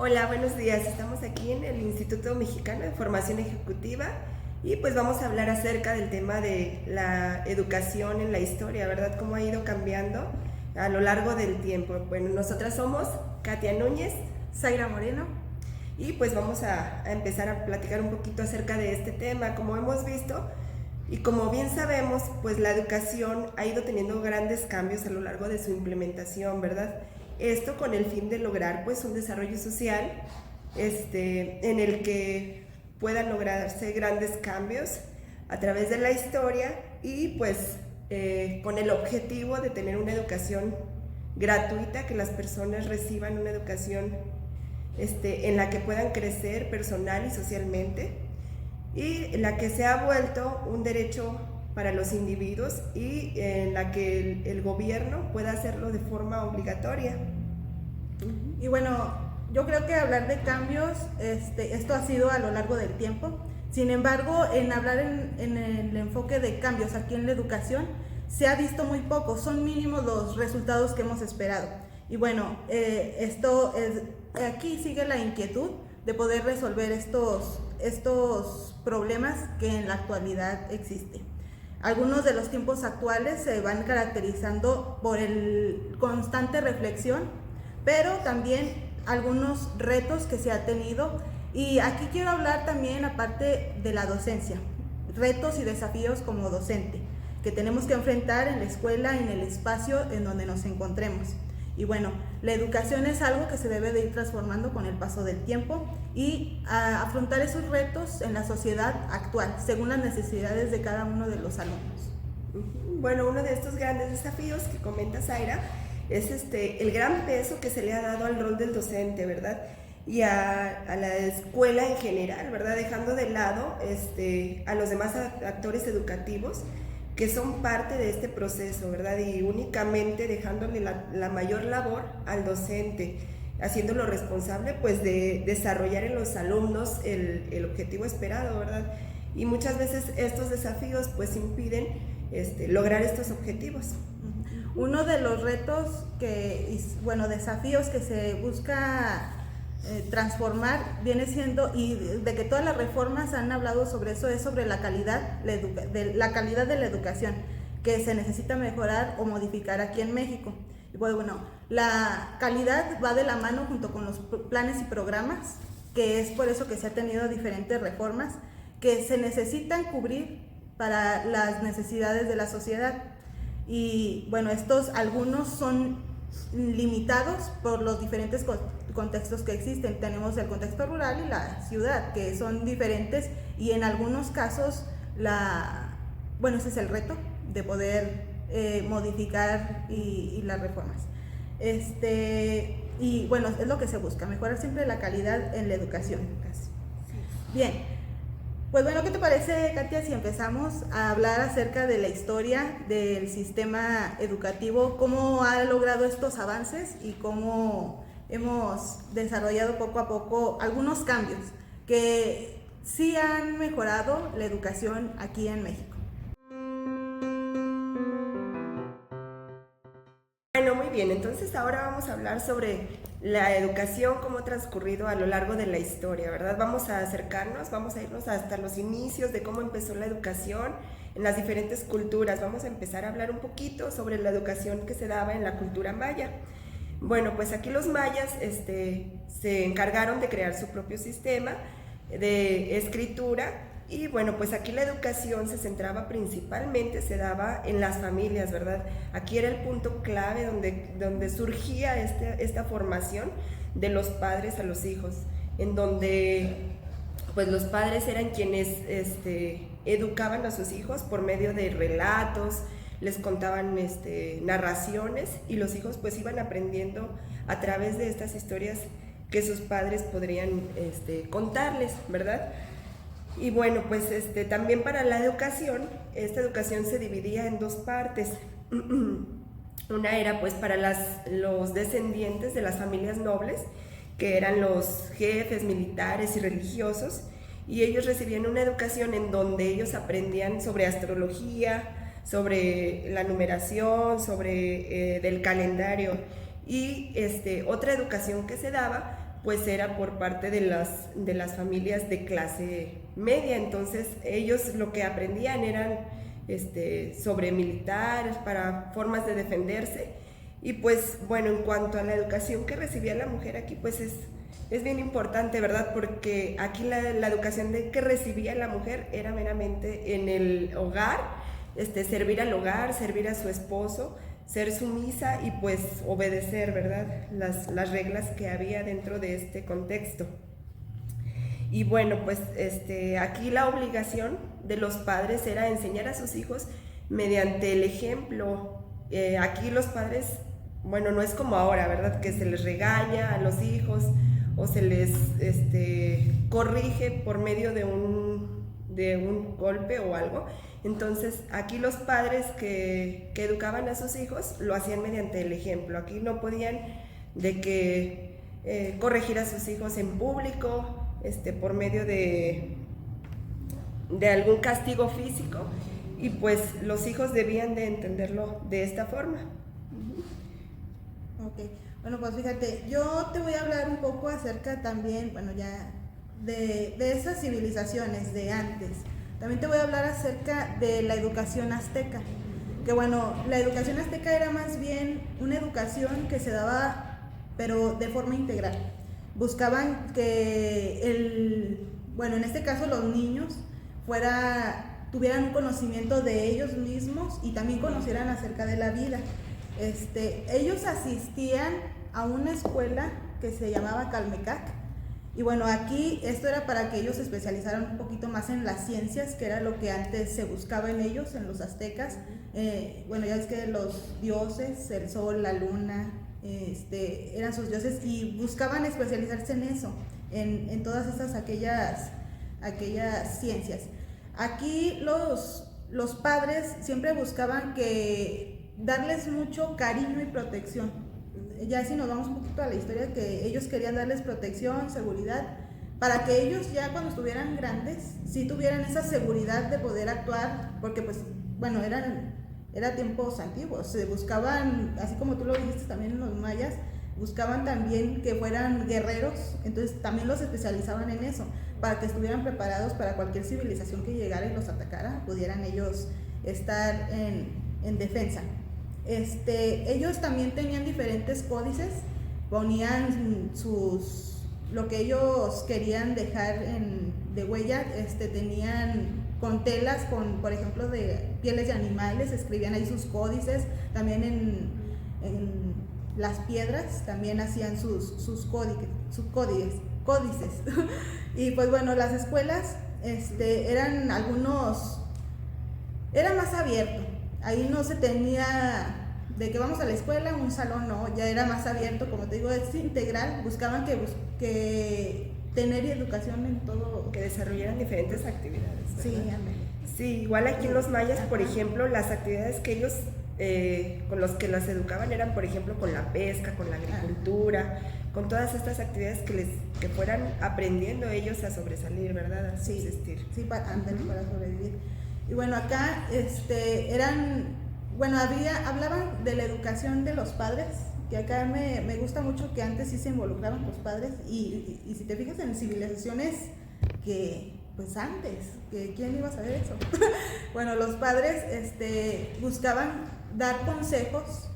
Hola, buenos días. Estamos aquí en el Instituto Mexicano de Formación Ejecutiva y pues vamos a hablar acerca del tema de la educación en la historia, ¿verdad? Cómo ha ido cambiando a lo largo del tiempo. Bueno, nosotras somos Katia Núñez, Zaira Moreno. y pues vamos a empezar a platicar un poquito acerca de este tema. Como hemos visto y como bien sabemos, pues la educación ha ido teniendo grandes cambios a lo largo de su implementación, ¿verdad? Esto con el fin de lograr pues un desarrollo social en el que puedan lograrse grandes cambios a través de la historia y pues con el objetivo de tener una educación gratuita, que las personas reciban una educación en la que puedan crecer personal y socialmente, y en la que se ha vuelto un derecho para los individuos y en la que el gobierno pueda hacerlo de forma obligatoria. Y bueno, yo creo que hablar de cambios, esto ha sido a lo largo del tiempo. Sin embargo, en hablar en el enfoque de cambios aquí en la educación, se ha visto muy poco, son mínimos los resultados que hemos esperado. Y bueno, aquí sigue la inquietud de poder resolver estos problemas que en la actualidad existen. Algunos de los tiempos actuales se van caracterizando por el constante reflexión, pero también algunos retos que se ha tenido. Y aquí quiero hablar también, aparte de la docencia, retos y desafíos como docente que tenemos que enfrentar en la escuela, en el espacio en donde nos encontremos. Y bueno, la educación es algo que se debe de ir transformando con el paso del tiempo y afrontar esos retos en la sociedad actual, según las necesidades de cada uno de los alumnos. Bueno, uno de estos grandes desafíos que comenta Zaira es el gran peso que se le ha dado al rol del docente, ¿verdad? Y a la escuela en general, ¿verdad? Dejando de lado a los demás actores educativos que son parte de este proceso, ¿verdad? Y únicamente dejándole la mayor labor al docente, haciéndolo responsable pues de desarrollar en los alumnos el objetivo esperado, ¿verdad? Y muchas veces estos desafíos pues impiden lograr estos objetivos. Uno de los retos desafíos que se busca transformar viene siendo, y de que todas las reformas han hablado sobre eso, es sobre la calidad de la educación que se necesita mejorar o modificar aquí en México. Y bueno, la calidad va de la mano junto con los planes y programas, que es por eso que se ha tenido diferentes reformas que se necesitan cubrir para las necesidades de la sociedad. Y bueno, algunos son limitados por los diferentes contextos que existen. Tenemos el contexto rural y la ciudad, que son diferentes, y en algunos casos ese es el reto de poder modificar y las reformas. Y bueno, es lo que se busca, mejorar siempre la calidad en la educación. Bien, pues bueno, ¿qué te parece, Katia, si empezamos a hablar acerca de la historia del sistema educativo, cómo ha logrado estos avances y cómo hemos desarrollado poco a poco algunos cambios que sí han mejorado la educación aquí en México? Bueno, muy bien, entonces ahora vamos a hablar sobre la educación, cómo ha transcurrido a lo largo de la historia, ¿verdad? Vamos a acercarnos, vamos a irnos hasta los inicios de cómo empezó la educación en las diferentes culturas. Vamos a empezar a hablar un poquito sobre la educación que se daba en la cultura maya. Bueno, pues aquí los mayas se encargaron de crear su propio sistema de escritura. Y bueno, pues aquí la educación se centraba principalmente, se daba en las familias, ¿verdad? Aquí era el punto clave donde surgía esta formación de los padres a los hijos, en donde pues los padres eran quienes educaban a sus hijos por medio de relatos, les contaban narraciones, y los hijos pues iban aprendiendo a través de estas historias que sus padres podrían contarles, ¿verdad? Y bueno, pues también para la educación, esta educación se dividía en dos partes. Una era pues para los descendientes de las familias nobles, que eran los jefes militares y religiosos, y ellos recibían una educación en donde ellos aprendían sobre astrología, sobre la numeración, sobre del calendario, y otra educación que se daba pues era por parte de las familias de clase media. Entonces ellos lo que aprendían eran sobre militares, para formas de defenderse. Y pues bueno, en cuanto a la educación que recibía la mujer aquí, pues es bien importante, ¿verdad? Porque aquí la educación que recibía la mujer era meramente en el hogar, servir al hogar, servir a su esposo, ser sumisa y pues obedecer, ¿verdad? Las reglas que había dentro de este contexto. Y bueno, pues aquí la obligación de los padres era enseñar a sus hijos mediante el ejemplo. Aquí los padres, bueno, no es como ahora, ¿verdad? Que se les regaña a los hijos o se les corrige por medio de un golpe o algo. Entonces aquí los padres que educaban a sus hijos lo hacían mediante el ejemplo. Aquí no podían de que corregir a sus hijos en público, por medio de algún castigo físico, y pues los hijos debían de entenderlo de esta forma. Ok, bueno, pues fíjate, yo te voy a hablar un poco acerca también, bueno, ya de esas civilizaciones de antes. También te voy a hablar acerca de la educación azteca, que bueno, la educación azteca era más bien una educación que se daba, pero de forma integral. Buscaban que bueno, en este caso los niños tuvieran un conocimiento de ellos mismos y también conocieran acerca de la vida. Ellos asistían a una escuela que se llamaba Calmecac, y bueno, aquí esto era para que ellos se especializaran un poquito más en las ciencias, que era lo que antes se buscaba en ellos, en los aztecas. Bueno, ya es que los dioses, el sol, la luna, eran sus dioses y buscaban especializarse en eso, en todas aquellas ciencias. Aquí los padres siempre buscaban darles mucho cariño y protección. Ya si nos vamos un poquito a la historia, que ellos querían darles protección, seguridad, para que ellos ya cuando estuvieran grandes sí tuvieran esa seguridad de poder actuar, porque pues bueno, era tiempos antiguos, se buscaban, así como tú lo dijiste también en los mayas, buscaban también que fueran guerreros, entonces también los especializaban en eso, para que estuvieran preparados para cualquier civilización que llegara y los atacara, pudieran ellos estar en defensa. Ellos también tenían diferentes códices, ponían lo que ellos querían dejar de huella, tenían con telas, por ejemplo, de pieles de animales, escribían ahí sus códices, también en las piedras también hacían sus códices. Y pues bueno, las escuelas era más abierto. Ahí no se tenía de que vamos a la escuela, un salón, no, ya era más abierto, como te digo, es integral. Buscaban que tener educación en todo. Que desarrollaran diferentes actividades, ¿verdad? Sí, amén. Sí, igual aquí en los mayas, por ejemplo, las actividades que ellos, con los que las educaban eran, por ejemplo, con la pesca, con la agricultura, con todas estas actividades que fueran aprendiendo ellos a sobresalir, ¿verdad? A subsistir. Sí, para sobrevivir. Y bueno, acá hablaban de la educación de los padres, que acá me gusta mucho que antes sí se involucraban los padres, y si te fijas en civilizaciones que pues antes, que ¿quién iba a saber eso? Bueno, los padres buscaban dar consejos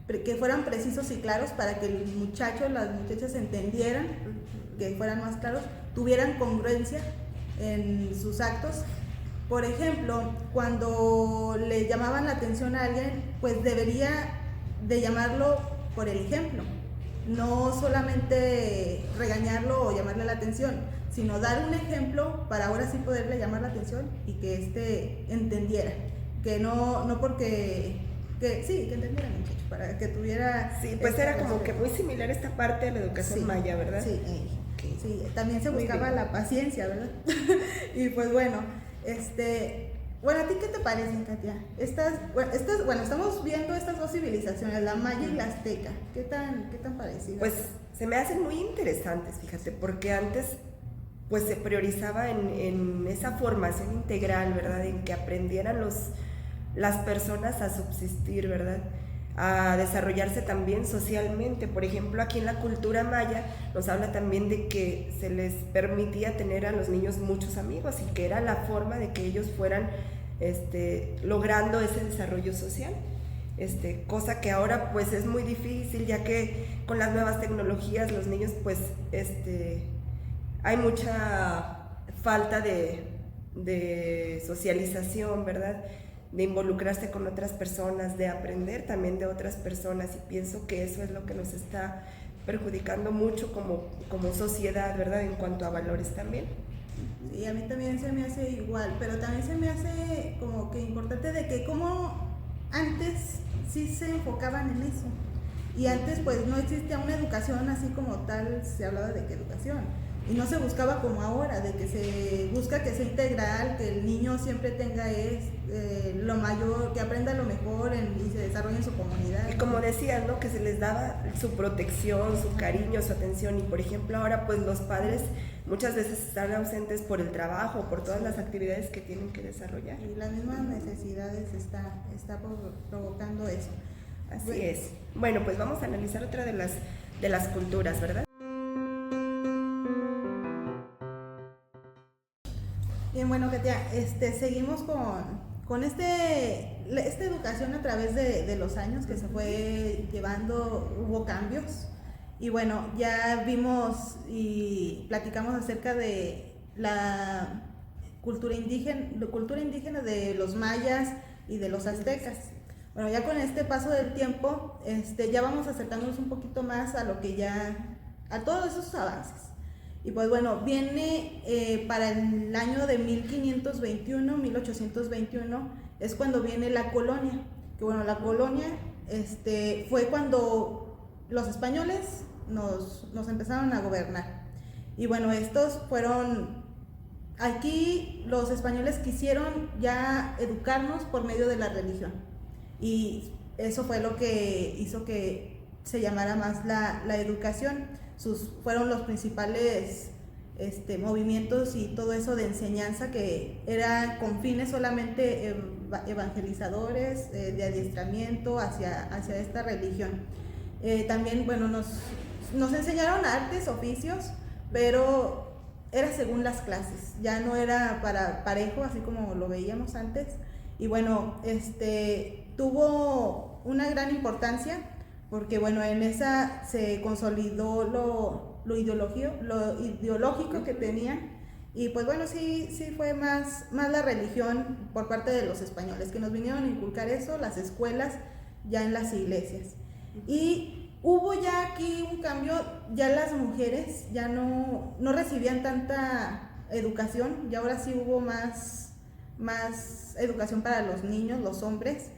que fueran precisos y claros para que el muchacho, las muchachas entendieran, que fueran más claros, tuvieran congruencia en sus actos. Por ejemplo, cuando le llamaban la atención a alguien, pues debería de llamarlo por el ejemplo, no solamente regañarlo o llamarle la atención, sino dar un ejemplo para ahora sí poderle llamar la atención y que entendiera, que no porque que entendiera el muchacho, para que tuviera... Sí, pues era como que muy similar esta parte de la educación maya, ¿verdad? Sí, sí, también se buscaba la paciencia, ¿verdad? Y pues bueno, bueno, ¿a ti qué te parecen, Katia? Bueno, estamos viendo estas dos civilizaciones, la maya y la azteca. ¿Qué tan parecidas? Pues se me hacen muy interesantes, fíjate, porque antes pues se priorizaba en esa formación integral, ¿verdad? En que aprendieran las personas a subsistir, ¿verdad? a desarrollarse también socialmente. Por ejemplo, aquí en la cultura maya nos habla también de que se les permitía tener a los niños muchos amigos y que era la forma de que ellos fueran logrando ese desarrollo social. Cosa que ahora pues es muy difícil, ya que con las nuevas tecnologías los niños pues hay mucha falta de socialización, ¿verdad? De involucrarse con otras personas, de aprender también de otras personas, y pienso que eso es lo que nos está perjudicando mucho como sociedad, ¿verdad? En cuanto a valores también. Y a mí también se me hace igual, pero también se me hace como que importante de que como antes sí se enfocaban en eso, y antes pues no existía una educación así como tal, se hablaba de qué educación, y no se buscaba como ahora, de que se busca que sea integral, que el niño siempre tenga lo mayor, que aprenda lo mejor y se desarrolle en su comunidad. Y como decías, ¿no? Que se les daba su protección, su cariño, su atención, y por ejemplo ahora pues los padres muchas veces están ausentes por el trabajo, por todas las actividades que tienen que desarrollar. Y las mismas necesidades está provocando eso. Así es. Bueno, pues vamos a analizar otra de las culturas, ¿verdad? Bien, bueno, Katia, seguimos con esta educación a través de los años que se fue llevando, hubo cambios. Y bueno, ya vimos y platicamos acerca de la cultura indígena de los mayas y de los aztecas. Bueno, ya con este paso del tiempo, ya vamos acercándonos un poquito más a todos esos avances. Y pues bueno, viene para el año de 1521, 1821, es cuando viene la colonia. Que bueno, la colonia fue cuando los españoles nos empezaron a gobernar. Y bueno, aquí los españoles quisieron ya educarnos por medio de la religión. Y eso fue lo que hizo que se llamara más la educación. Fueron los principales movimientos y todo eso de enseñanza, que era con fines solamente evangelizadores, de adiestramiento hacia esta religión. También, bueno, nos enseñaron artes, oficios, pero era según las clases, ya no era para parejo, así como lo veíamos antes. Y bueno, tuvo una gran importancia, porque bueno, en esa se consolidó lo ideológico que tenían. Y pues bueno, sí fue más la religión por parte de los españoles, que nos vinieron a inculcar eso, las escuelas, ya en las iglesias. Y hubo ya aquí un cambio, ya las mujeres ya no recibían tanta educación, y ahora sí hubo más educación para los niños, los hombres,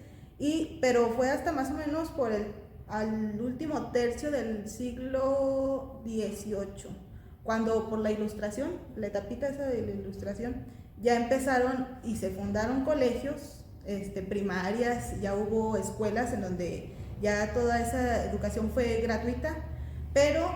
pero fue hasta más o menos al último tercio del siglo XVIII, cuando por la ilustración, la etapita esa de la ilustración, ya empezaron y se fundaron colegios, primarias, ya hubo escuelas en donde ya toda esa educación fue gratuita, pero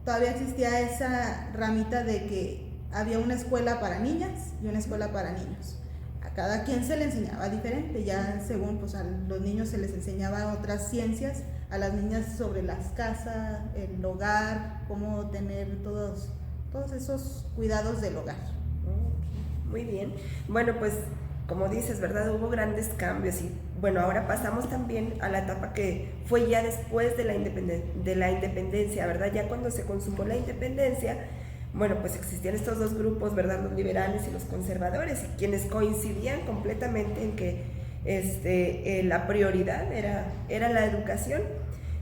todavía existía esa ramita de que había una escuela para niñas y una escuela para niños. A cada quien se le enseñaba diferente, ya según pues a los niños se les enseñaba otras ciencias, a las niñas sobre las casas, el hogar, cómo tener todos esos cuidados del hogar. Muy bien. Bueno, pues como dices, ¿verdad? Hubo grandes cambios y bueno, ahora pasamos también a la etapa que fue ya después de la independencia, ¿verdad? Ya cuando se consumó la independencia, bueno, pues existían estos dos grupos, ¿verdad? Los liberales y los conservadores, y quienes coincidían completamente en que la prioridad era la educación.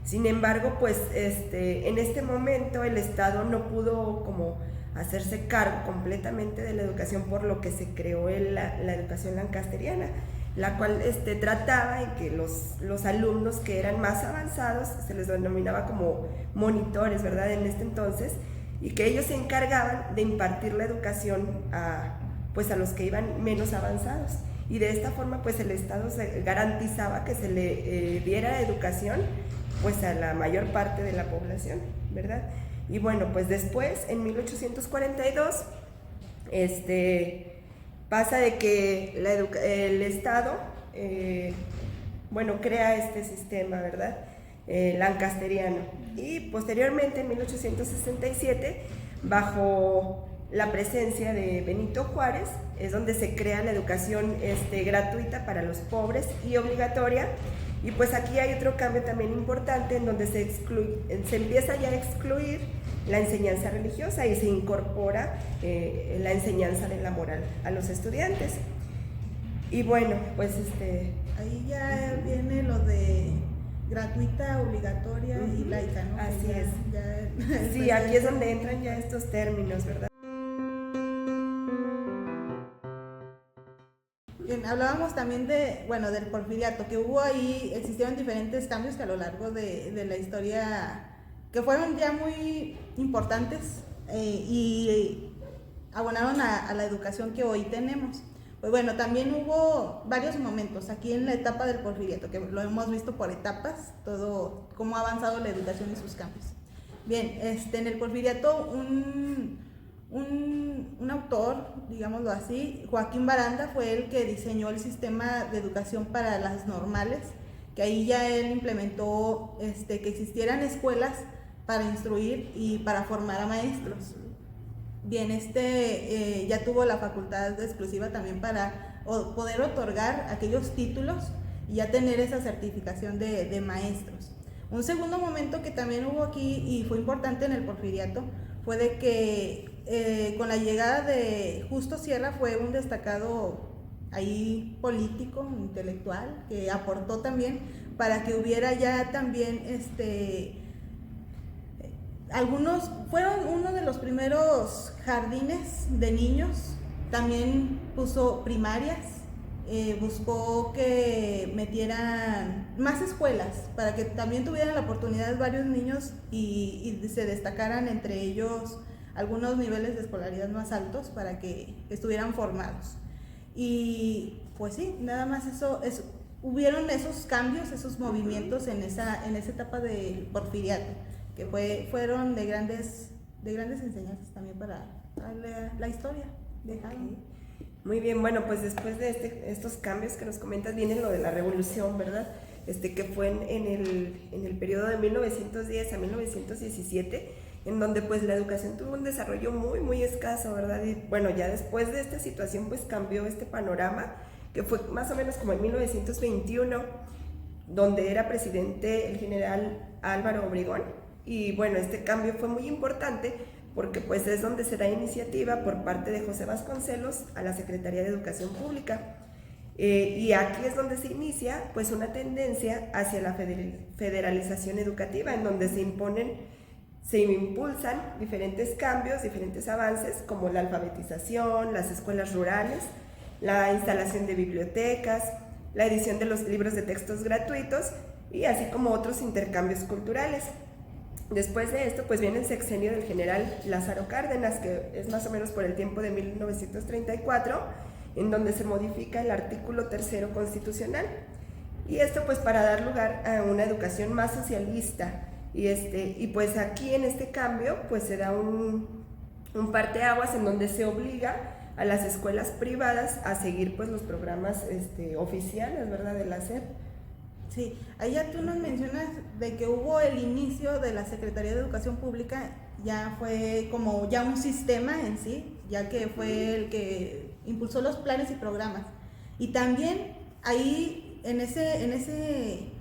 Sin embargo, pues en este momento el Estado no pudo como hacerse cargo completamente de la educación, por lo que se creó la educación lancasteriana, la cual trataba en que los alumnos que eran más avanzados, se les denominaba como monitores, ¿verdad? En este entonces, y que ellos se encargaban de impartir la educación a los que iban menos avanzados. Y de esta forma pues el Estado se garantizaba que se le diera educación pues a la mayor parte de la población, ¿verdad? Y bueno, pues después, en 1842, pasa de que el Estado bueno, crea este sistema, ¿verdad? Lancasteriano. Y posteriormente, en 1867, bajo la presencia de Benito Juárez, es donde se crea la educación gratuita para los pobres y obligatoria. Y pues aquí hay otro cambio también importante en donde se empieza ya a excluir la enseñanza religiosa y se incorpora la enseñanza de la moral a los estudiantes. Y bueno, pues ahí ya viene lo de gratuita, obligatoria y laica, ¿no? Así ya, es. Ya, sí, aquí es donde entran ya estos términos, ¿verdad? Bien, hablábamos también del porfiriato, que existieron diferentes cambios que a lo largo de la historia, que fueron ya muy importantes y abonaron a la educación que hoy tenemos. Pues bueno, también hubo varios momentos aquí en la etapa del porfiriato, que lo hemos visto por etapas, todo cómo ha avanzado la educación y sus cambios. Bien, en el porfiriato un autor, digámoslo así, Joaquín Baranda, fue el que diseñó el sistema de educación para las normales, que ahí ya él implementó que existieran escuelas para instruir y para formar a maestros. Bien, ya tuvo la facultad exclusiva también para poder otorgar aquellos títulos y ya tener esa certificación de maestros. Un segundo momento que también hubo aquí y fue importante en el porfiriato fue de que con la llegada de Justo Sierra, fue un destacado ahí político, intelectual, que aportó también para que hubiera ya también algunos, fueron uno de los primeros jardines de niños, también puso primarias, buscó que metieran más escuelas para que también tuvieran la oportunidad varios niños y se destacaran entre ellos algunos niveles de escolaridad más altos para que estuvieran formados. Y pues sí, nada más hubieron esos cambios, esos movimientos en esa etapa del porfiriato, que fueron de grandes enseñanzas también para la historia. Muy bien, bueno, pues después de estos cambios que nos comentas, viene lo de la revolución, ¿verdad? Que fue en el periodo de 1910 a 1917, en donde pues la educación tuvo un desarrollo muy, muy escaso, ¿verdad? Y bueno, ya después de esta situación pues cambió este panorama, que fue más o menos como en 1921, donde era presidente el general Álvaro Obregón. Y bueno, este cambio fue muy importante porque pues es donde se da iniciativa por parte de José Vasconcelos a la Secretaría de Educación Pública. Y aquí es donde se inicia pues una tendencia hacia la federalización educativa, en donde se impulsan diferentes cambios, diferentes avances, como la alfabetización, las escuelas rurales, la instalación de bibliotecas, la edición de los libros de textos gratuitos y así como otros intercambios culturales. Después de esto, pues viene el sexenio del general Lázaro Cárdenas, que es más o menos por el tiempo de 1934, en donde se modifica el artículo 3º constitucional. Y esto pues para dar lugar a una educación más socialista. Y pues aquí en este cambio pues se da un parteaguas en donde se obliga a las escuelas privadas a seguir pues los programas oficiales, ¿verdad?, de la SEP. Sí, ahí ya tú nos mencionas de que hubo el inicio de la Secretaría de Educación Pública, ya fue como ya un sistema en sí, ya que fue el que impulsó los planes y programas. Y también ahí en ese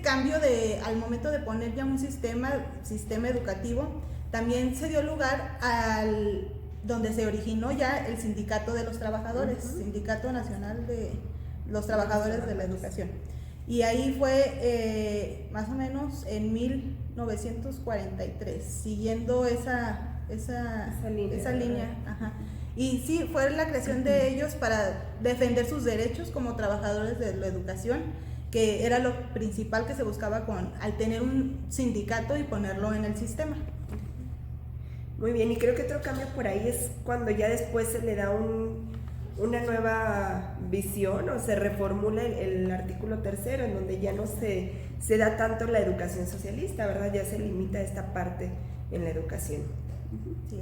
cambio al momento de poner ya un sistema educativo, también se dio lugar donde se originó ya el Sindicato de los Trabajadores, Sindicato Nacional de los Trabajadores de la Educación. Y ahí fue más o menos en 1943, siguiendo esa línea. Ajá. Y sí, fue la creación de ellos para defender sus derechos como trabajadores de la educación, que era lo principal que se buscaba al tener un sindicato y ponerlo en el sistema. Muy bien, y creo que otro cambio por ahí es cuando ya después se le da una nueva visión o se reformula el artículo 3º, en donde ya no se da tanto la educación socialista, ¿verdad? Ya se limita esta parte en la educación. Sí.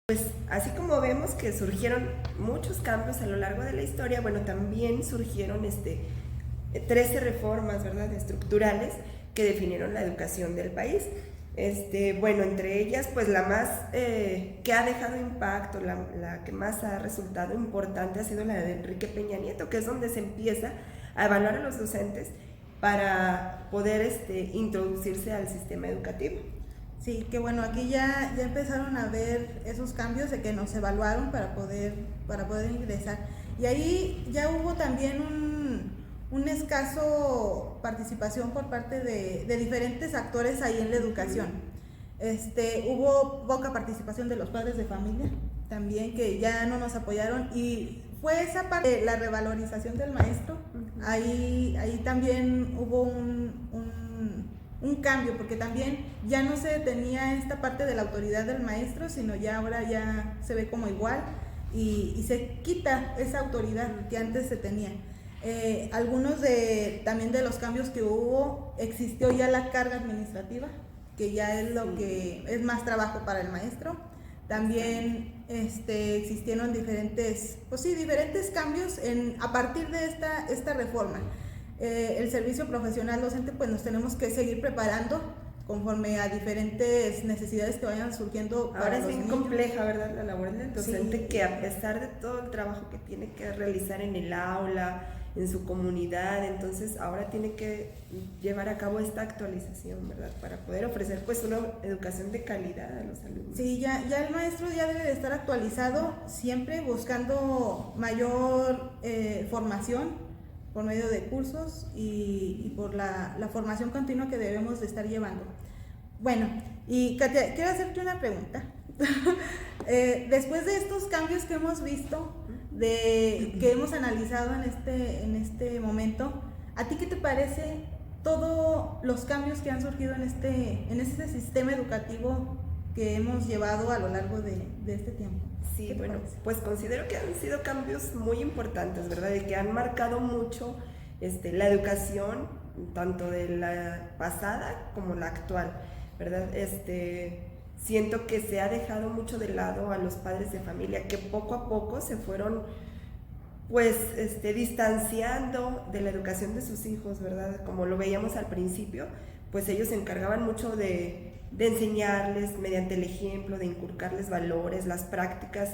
Pues así como vemos que surgieron muchos cambios a lo largo de la historia, bueno, también surgieron 13 reformas, ¿verdad?, estructurales que definieron la educación del país. Bueno, entre ellas, pues la más que ha dejado impacto, la que más ha resultado importante ha sido la de Enrique Peña Nieto, que es donde se empieza a evaluar a los docentes para poder introducirse al sistema educativo. Sí, que bueno, aquí ya empezaron a ver esos cambios de que nos evaluaron para poder ingresar. Y ahí ya hubo también un escaso participación por parte de diferentes actores ahí en la educación. Hubo poca participación de los padres de familia también, que ya no nos apoyaron, y fue esa parte de la revalorización del maestro. Ahí también hubo un cambio, porque también ya no se tenía esta parte de la autoridad del maestro, sino ya ahora ya se ve como igual, y se quita esa autoridad que antes se tenía. Algunos también de los cambios que hubo, existió ya la carga administrativa, que ya es lo que es más trabajo para el maestro. También existieron diferentes cambios a partir de esta reforma. El servicio profesional docente, pues nos tenemos que seguir preparando conforme a diferentes necesidades que vayan surgiendo. Ahora es bien compleja, ¿verdad?, la labor del docente, sí, que a pesar de todo el trabajo que tiene que realizar en el aula, en su comunidad, entonces ahora tiene que llevar a cabo esta actualización, ¿verdad?, para poder ofrecer pues una educación de calidad a los alumnos. Sí, ya el maestro ya debe de estar actualizado, siempre buscando mayor formación por medio de cursos y por la formación continua que debemos de estar llevando. Bueno, y Katia, quiero hacerte una pregunta. Después de estos cambios que hemos visto, que hemos analizado en este momento, ¿a ti qué te parece todos los cambios que han surgido en este sistema educativo que hemos llevado a lo largo de este tiempo? Sí, bueno, pues considero que han sido cambios muy importantes, ¿verdad?, y que han marcado mucho la educación, tanto de la pasada como la actual, ¿verdad? Siento que se ha dejado mucho de lado a los padres de familia, que poco a poco se fueron pues distanciando de la educación de sus hijos, ¿verdad? Como lo veíamos al principio, pues ellos se encargaban mucho de enseñarles mediante el ejemplo, de inculcarles valores, las prácticas,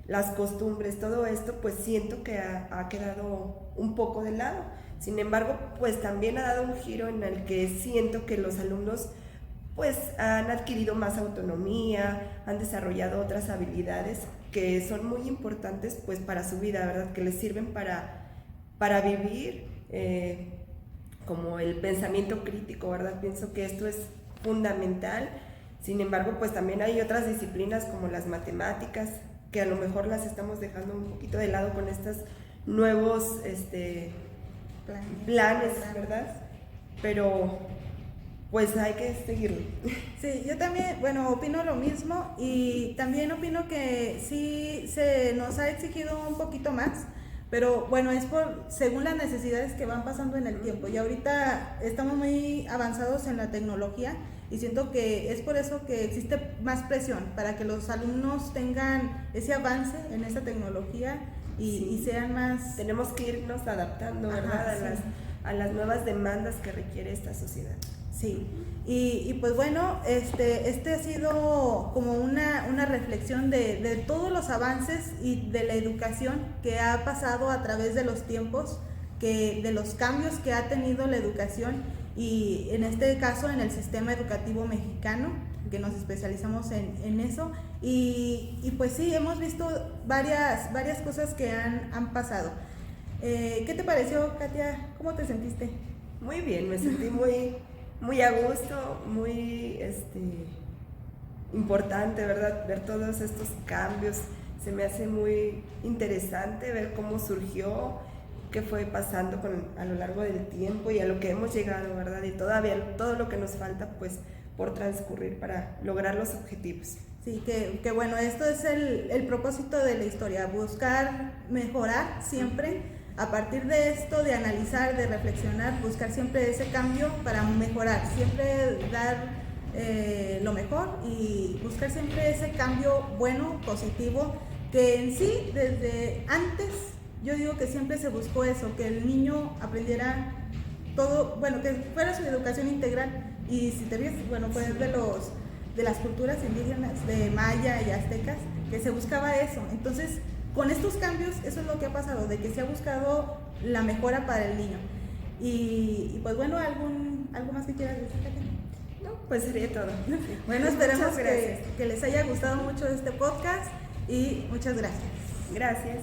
las costumbres, todo esto, pues siento que ha quedado un poco de lado. Sin embargo, pues también ha dado un giro en el que siento que los alumnos pues han adquirido más autonomía, han desarrollado otras habilidades que son muy importantes pues para su vida, ¿verdad?, que les sirven para vivir, como el pensamiento crítico, ¿verdad? Pienso que esto es fundamental. Sin embargo, pues también hay otras disciplinas como las matemáticas, que a lo mejor las estamos dejando un poquito de lado con estos nuevos planes, ¿verdad? Pero pues hay que seguirlo. Sí, yo también, bueno, opino lo mismo, y también opino que sí se nos ha exigido un poquito más, pero bueno, es según las necesidades que van pasando en el tiempo, y ahorita estamos muy avanzados en la tecnología, y siento que es por eso que existe más presión, para que los alumnos tengan ese avance en esa tecnología y sean más... Tenemos que irnos adaptando, ¿verdad?, sí, a las nuevas demandas que requiere esta sociedad. Sí, y pues bueno, este ha sido como una reflexión de todos los avances y de la educación que ha pasado a través de los tiempos, de los cambios que ha tenido la educación, y en este caso en el sistema educativo mexicano, que nos especializamos en eso, y pues sí, hemos visto varias cosas que han pasado. ¿Qué te pareció, Katia? ¿Cómo te sentiste? Muy bien, me sentí muy a gusto, muy importante, ¿verdad?, ver todos estos cambios. Se me hace muy interesante ver cómo surgió, qué fue pasando a lo largo del tiempo y a lo que hemos llegado, ¿verdad?, y todavía todo lo que nos falta pues por transcurrir para lograr los objetivos. Sí, que bueno, esto es el propósito de la historia, buscar mejorar siempre. A partir de esto, de analizar, de reflexionar, buscar siempre ese cambio para mejorar, siempre dar lo mejor y buscar siempre ese cambio bueno, positivo, que en sí desde antes yo digo que siempre se buscó eso, que el niño aprendiera todo, bueno, que fuera su educación integral. Y si te ves, bueno, pues de las culturas indígenas, de maya y aztecas, que se buscaba eso. Entonces, con estos cambios, eso es lo que ha pasado, de que se ha buscado la mejora para el niño. Y pues bueno, ¿algo más que quieras decir, Katia? No, pues sería todo. Bueno, esperemos que les haya gustado mucho este podcast y muchas gracias. Gracias.